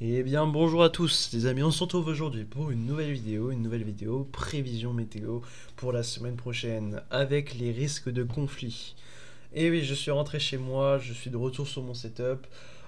Eh bien bonjour à tous les amis, on se retrouve aujourd'hui pour une nouvelle vidéo prévision météo pour la semaine prochaine avec les risques de conflit. Et oui, je suis rentré chez moi, je suis de retour sur mon setup,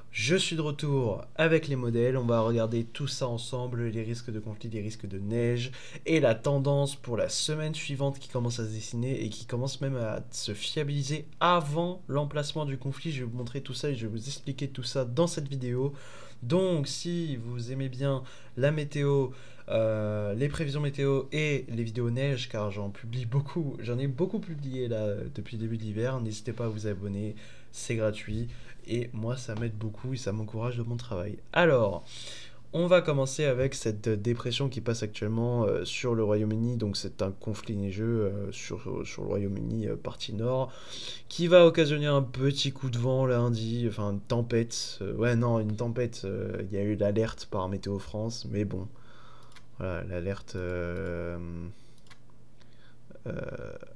je suis de retour avec les modèles, on va regarder tout ça ensemble, les risques de conflit, les risques de neige et la tendance pour la semaine suivante qui commence à se dessiner et qui commence même à se fiabiliser avant l'emplacement du conflit. Je vais vous montrer tout ça et je vais vous expliquer tout ça dans cette vidéo. Donc si vous aimez bien la météo, les prévisions météo et les vidéos neige, car j'en publie beaucoup, j'en ai beaucoup publié là depuis le début de l'hiver, n'hésitez pas à vous abonner, c'est gratuit et moi ça m'aide beaucoup et ça m'encourage de mon travail. Alors, on va commencer avec cette dépression qui passe actuellement sur le Royaume-Uni. Donc c'est un conflit neigeux sur le Royaume-Uni, partie nord, qui va occasionner un petit coup de vent lundi, enfin une tempête. Ouais non, une tempête. Il y a eu l'alerte par Météo France, mais bon, voilà, l'alerte euh,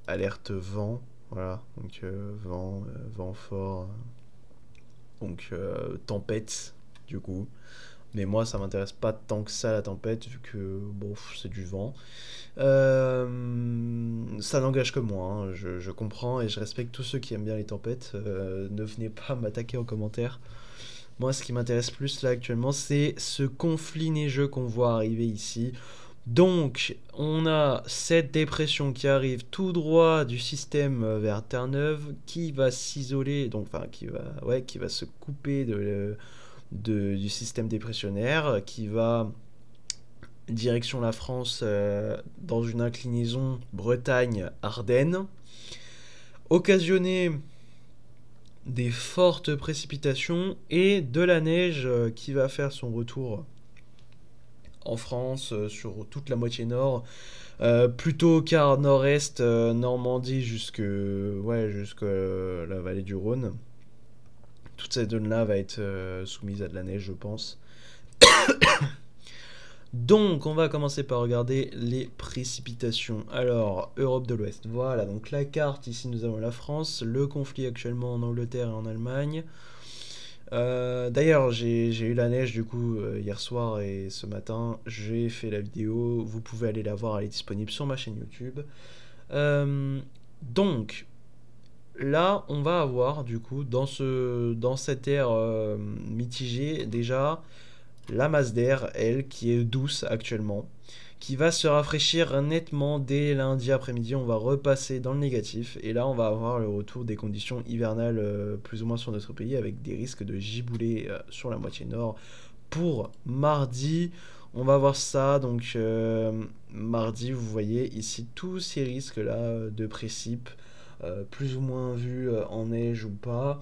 alerte vent. Voilà, donc vent fort, donc tempête du coup. Mais moi, ça m'intéresse pas tant que ça la tempête, vu que bon, c'est du vent. Ça n'engage que moi, hein. Je comprends et je respecte tous ceux qui aiment bien les tempêtes. Ne venez pas m'attaquer en commentaire. Moi, ce qui m'intéresse plus là actuellement, c'est ce conflit neigeux qu'on voit arriver ici. Donc, on a cette dépression qui arrive tout droit du système vers Terre-Neuve, qui va s'isoler, donc enfin qui va se couper du système dépressionnaire, qui va direction la France dans une inclinaison Bretagne-Ardennes, occasionner des fortes précipitations et de la neige qui va faire son retour en France sur toute la moitié nord, plutôt quart nord-est, Normandie jusque la vallée du Rhône. Toute cette zone-là va être soumise à de la neige, je pense. Donc, on va commencer par regarder les précipitations. Alors, Europe de l'Ouest. Voilà, donc la carte, ici nous avons la France, le conflit actuellement en Angleterre et en Allemagne. D'ailleurs, j'ai eu la neige du coup hier soir et ce matin, j'ai fait la vidéo. Vous pouvez aller la voir, elle est disponible sur ma chaîne YouTube. Euh, donc, là, on va avoir du coup dans cette ère mitigée déjà la masse d'air, elle, qui est douce actuellement, qui va se rafraîchir nettement dès lundi après-midi. On va repasser dans le négatif et là, on va avoir le retour des conditions hivernales plus ou moins sur notre pays avec des risques de giboulées sur la moitié nord. Pour mardi, on va voir ça. Donc, mardi, vous voyez ici tous ces risques-là de précipes, plus ou moins vus en neige ou pas,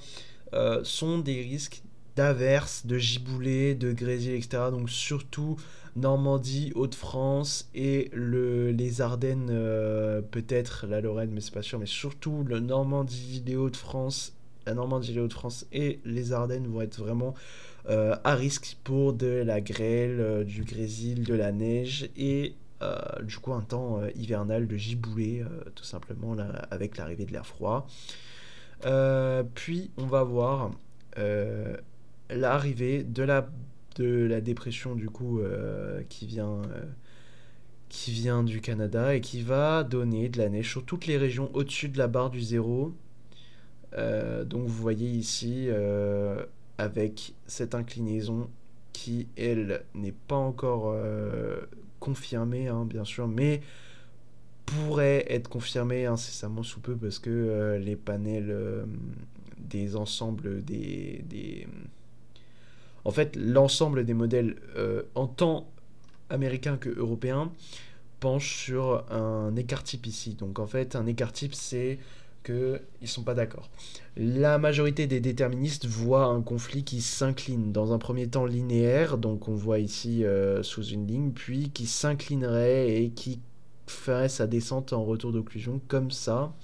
sont des risques d'averses, de giboulées, de grésil, etc. Donc surtout Normandie, Hauts-de-France et les Ardennes, peut-être la Lorraine, mais c'est pas sûr, mais surtout le Normandie, les Hauts-de-France, la Normandie, les Hauts-de-France et les Ardennes vont être vraiment à risque pour de la grêle, du grésil, de la neige et du coup un temps hivernal de giboulée, tout simplement là, avec l'arrivée de l'air froid. Puis on va voir euh, l'arrivée de la dépression du coup qui vient du Canada et qui va donner de la neige sur toutes les régions au-dessus de la barre du zéro. Donc vous voyez ici avec cette inclinaison qui elle n'est pas encore confirmée, hein, bien sûr, mais pourrait être confirmée incessamment sous peu parce que les panels des ensembles en fait, l'ensemble des modèles en tant américain que européen penchent sur un écart type ici. Donc en fait, un écart type, c'est qu'ils ne sont pas d'accord. La majorité des déterministes voient un conflit qui s'incline dans un premier temps linéaire, donc on voit ici sous une ligne, puis qui s'inclinerait et qui ferait sa descente en retour d'occlusion comme ça,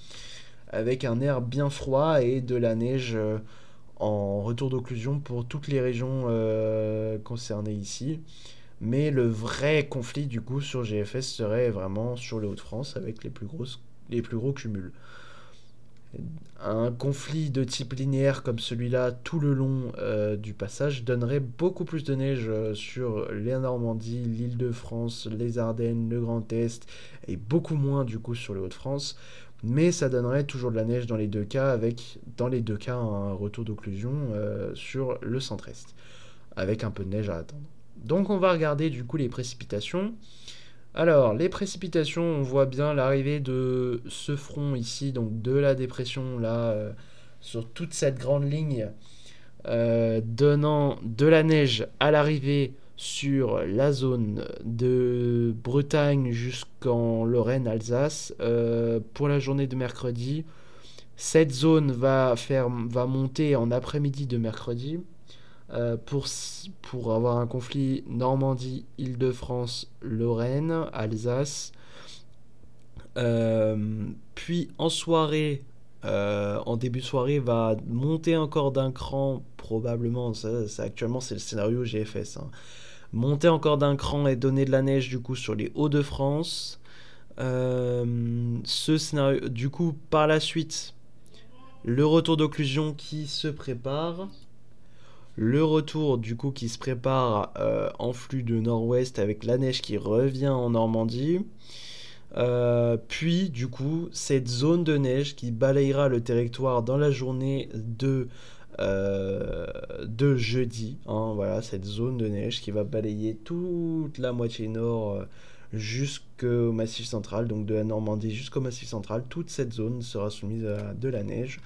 avec un air bien froid et de la neige en retour d'occlusion pour toutes les régions concernées ici. Mais le vrai conflit du coup sur GFS serait vraiment sur les Hauts-de-France avec les plus gros cumuls. Un conflit de type linéaire comme celui-là tout le long du passage donnerait beaucoup plus de neige sur la Normandie, l'Île-de-France, les Ardennes, le Grand Est et beaucoup moins du coup sur les Hauts-de-France. Mais ça donnerait toujours de la neige dans les deux cas avec dans les deux cas un retour d'occlusion sur le centre-est avec un peu de neige à attendre. Donc on va regarder du coup les précipitations. Alors, les précipitations, on voit bien l'arrivée de ce front ici, donc de la dépression là, sur toute cette grande ligne, donnant de la neige à l'arrivée sur la zone de Bretagne jusqu'en Lorraine, Alsace, pour la journée de mercredi. Cette zone va monter en après-midi de mercredi. Pour avoir un conflit Normandie, Île-de-France, Lorraine, Alsace. Puis en soirée, en début de soirée, va monter encore d'un cran, probablement, actuellement c'est le scénario GFS, hein. Monter encore d'un cran et donner de la neige du coup sur les Hauts-de-France. Ce scénario, du coup, par la suite, le retour d'occlusion qui se prépare. Le retour du coup qui se prépare en flux de nord-ouest avec la neige qui revient en Normandie. Puis du coup cette zone de neige qui balayera le territoire dans la journée de jeudi, hein, voilà, cette zone de neige qui va balayer toute la moitié nord jusqu'au Massif central, donc de la Normandie jusqu'au Massif central. Toute cette zone sera soumise à de la neige.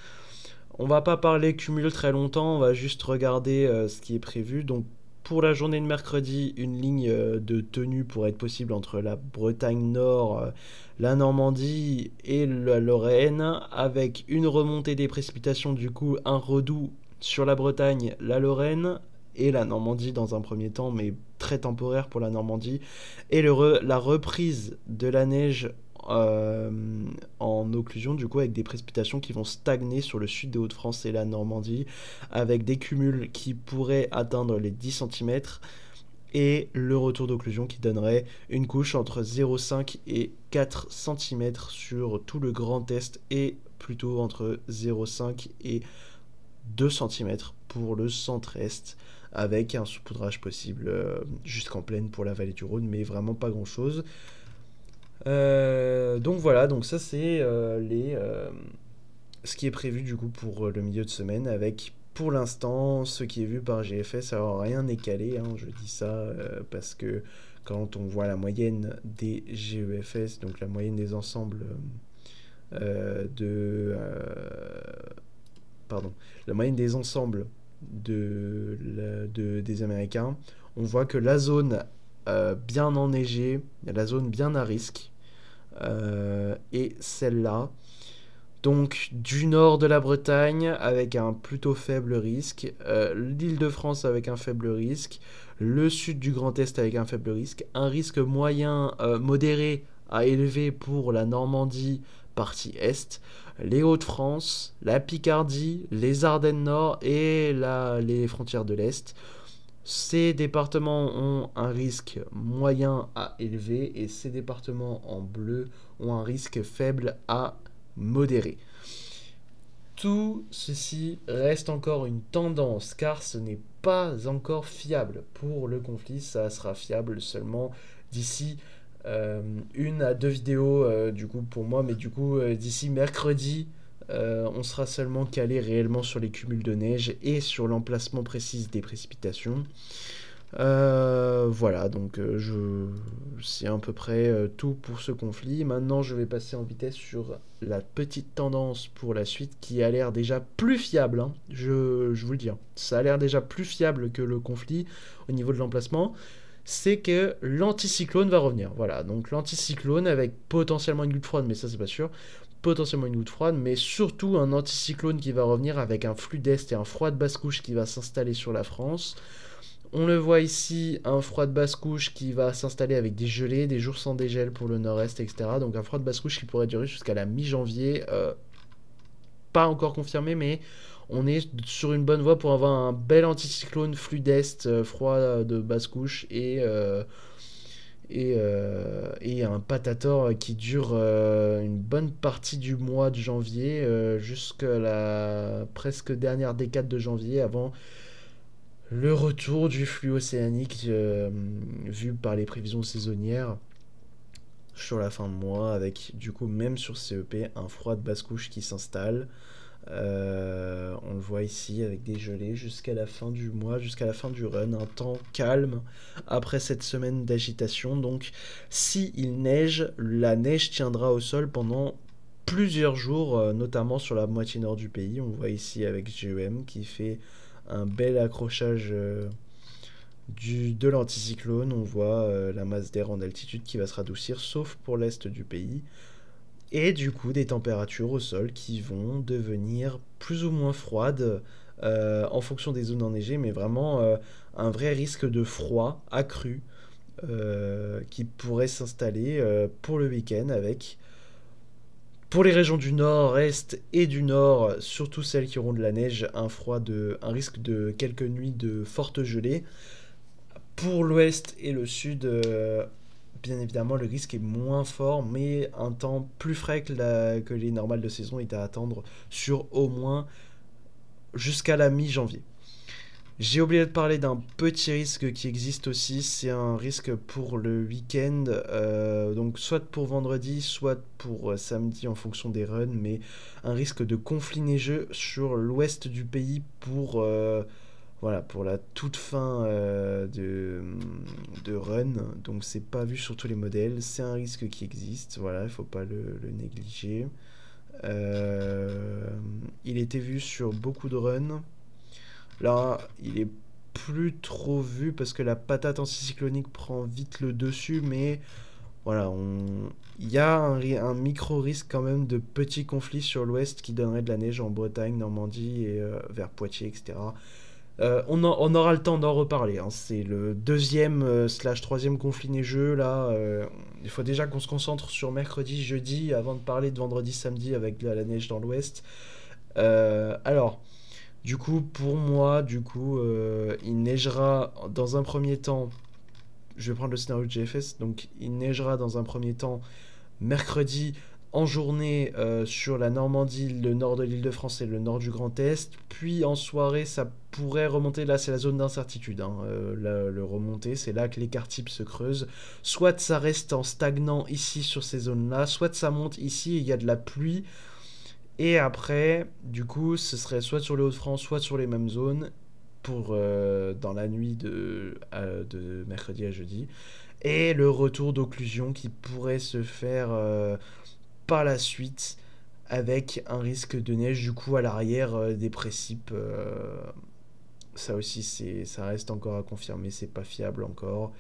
On va pas parler cumul très longtemps, on va juste regarder ce qui est prévu. Donc pour la journée de mercredi, une ligne de tenue pourrait être possible entre la Bretagne Nord, la Normandie et la Lorraine, avec une remontée des précipitations, du coup un redout sur la Bretagne, la Lorraine et la Normandie dans un premier temps, mais très temporaire pour la Normandie, et la reprise de la neige en occlusion du coup avec des précipitations qui vont stagner sur le sud des Hauts-de-France et la Normandie avec des cumuls qui pourraient atteindre les 10 cm et le retour d'occlusion qui donnerait une couche entre 0,5 et 4 cm sur tout le Grand Est et plutôt entre 0,5 et 2 cm pour le centre-est avec un saupoudrage possible jusqu'en plaine pour la vallée du Rhône, mais vraiment pas grand chose. Donc voilà, donc ça c'est ce qui est prévu du coup pour le milieu de semaine avec pour l'instant ce qui est vu par GFS. Alors rien n'est calé, hein, je dis ça parce que quand on voit la moyenne des GEFS, donc la moyenne des ensembles la moyenne des ensembles des Américains, on voit que la zone bien enneigée, la zone bien à risque, et celle-là, donc du nord de la Bretagne avec un plutôt faible risque, l'Île-de-France avec un faible risque, le sud du Grand Est avec un faible risque, un risque moyen modéré à élevé pour la Normandie partie est, les Hauts-de-France, la Picardie, les Ardennes Nord et les frontières de l'Est. Ces départements ont un risque moyen à élevé et ces départements en bleu ont un risque faible à modéré. Tout ceci reste encore une tendance car ce n'est pas encore fiable pour le conflit. Ça sera fiable seulement d'ici 1 à 2 vidéos du coup pour moi, mais du coup d'ici mercredi. On sera seulement calé réellement sur les cumuls de neige et sur l'emplacement précis des précipitations. Voilà, donc c'est à peu près tout pour ce conflit. Maintenant, je vais passer en vitesse sur la petite tendance pour la suite qui a l'air déjà plus fiable, hein, je vous le dis. Hein. Ça a l'air déjà plus fiable que le conflit au niveau de l'emplacement. C'est que l'anticyclone va revenir. Voilà, donc l'anticyclone avec potentiellement une goutte froide, mais ça c'est pas sûr. Potentiellement une goutte froide, mais surtout un anticyclone qui va revenir avec un flux d'est et un froid de basse couche qui va s'installer sur la France. On le voit ici, un froid de basse couche qui va s'installer avec des gelées, des jours sans dégel pour le nord-est, etc. Donc un froid de basse couche qui pourrait durer jusqu'à la mi-janvier. Pas encore confirmé, mais on est sur une bonne voie pour avoir un bel anticyclone flux d'est, froid de basse couche et un patator qui dure une bonne partie du mois de janvier jusqu'à la presque dernière décade de janvier avant le retour du flux océanique vu par les prévisions saisonnières sur la fin de mois avec du coup même sur CEP un froid de basse couche qui s'installe. On le voit ici avec des gelées jusqu'à la fin du mois, jusqu'à la fin du run, un temps calme après cette semaine d'agitation. Donc si il neige, la neige tiendra au sol pendant plusieurs jours, notamment sur la moitié nord du pays. On voit ici avec GEM qui fait un bel accrochage de l'anticyclone. On voit la masse d'air en altitude qui va se radoucir, sauf pour l'est du pays. Et du coup, des températures au sol qui vont devenir plus ou moins froides en fonction des zones enneigées, mais vraiment un vrai risque de froid accru qui pourrait s'installer pour le week-end avec, pour les régions du nord-est et du nord, surtout celles qui auront de la neige, un risque de quelques nuits de fortes gelées. Pour l'ouest et le sud, bien évidemment, le risque est moins fort, mais un temps plus frais que les normales de saison est à attendre sur au moins jusqu'à la mi-janvier. J'ai oublié de parler d'un petit risque qui existe aussi, c'est un risque pour le week-end, donc soit pour vendredi, soit pour samedi en fonction des runs, mais un risque de conflit neigeux sur l'ouest du pays voilà, pour la toute fin de run, donc c'est pas vu sur tous les modèles, c'est un risque qui existe, voilà, il faut pas le négliger. Il était vu sur beaucoup de runs. Là, il est plus trop vu parce que la patate anticyclonique prend vite le dessus, mais voilà, il y a un micro-risque quand même de petits conflits sur l'ouest qui donnerait de la neige en Bretagne, Normandie et vers Poitiers, etc. On aura le temps d'en reparler, hein. C'est le deuxième slash troisième conflit neigeux, là. Il faut déjà qu'on se concentre sur mercredi, jeudi, avant de parler de vendredi, samedi avec la neige dans l'ouest. Alors... Du coup, pour moi, il neigera dans un premier temps. Je vais prendre le scénario de GFS. Donc, il neigera dans un premier temps mercredi en journée sur la Normandie, le nord de l'Île-de-France et le nord du Grand Est. Puis en soirée, ça pourrait remonter. Là, c'est la zone d'incertitude. Hein. Le remonter, c'est là que l'écart type se creuse. Soit ça reste en stagnant ici sur ces zones-là, soit ça monte ici et il y a de la pluie. Et après, du coup, ce serait soit sur les Hauts-de-France, soit sur les mêmes zones dans la nuit de mercredi à jeudi. Et le retour d'occlusion qui pourrait se faire par la suite avec un risque de neige du coup à l'arrière des précipes. Ça aussi, ça reste encore à confirmer, c'est pas fiable encore.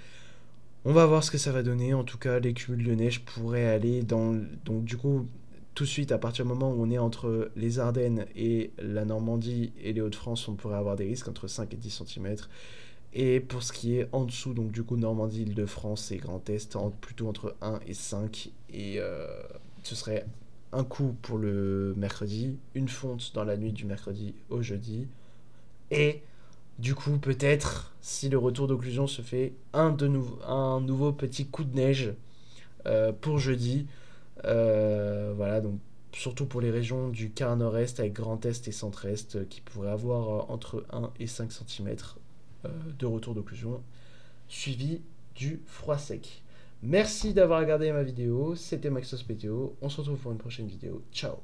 On va voir ce que ça va donner. En tout cas, les cumuls de neige pourraient aller dans... Donc du coup... Tout de suite, à partir du moment où on est entre les Ardennes et la Normandie et les Hauts-de-France, on pourrait avoir des risques entre 5 et 10 cm. Et pour ce qui est en dessous, donc du coup Normandie, Île-de-France et Grand Est, plutôt entre 1 et 5. Et ce serait un coup pour le mercredi, une fonte dans la nuit du mercredi au jeudi. Et du coup, peut-être, si le retour d'occlusion se fait, un nouveau petit coup de neige pour jeudi. Voilà, donc surtout pour les régions du quart nord-est avec Grand Est et Centre-Est qui pourraient avoir entre 1 et 5 cm de retour d'occlusion suivi du froid sec. Merci d'avoir regardé ma vidéo, c'était Maxos PTO, on se retrouve pour une prochaine vidéo, ciao.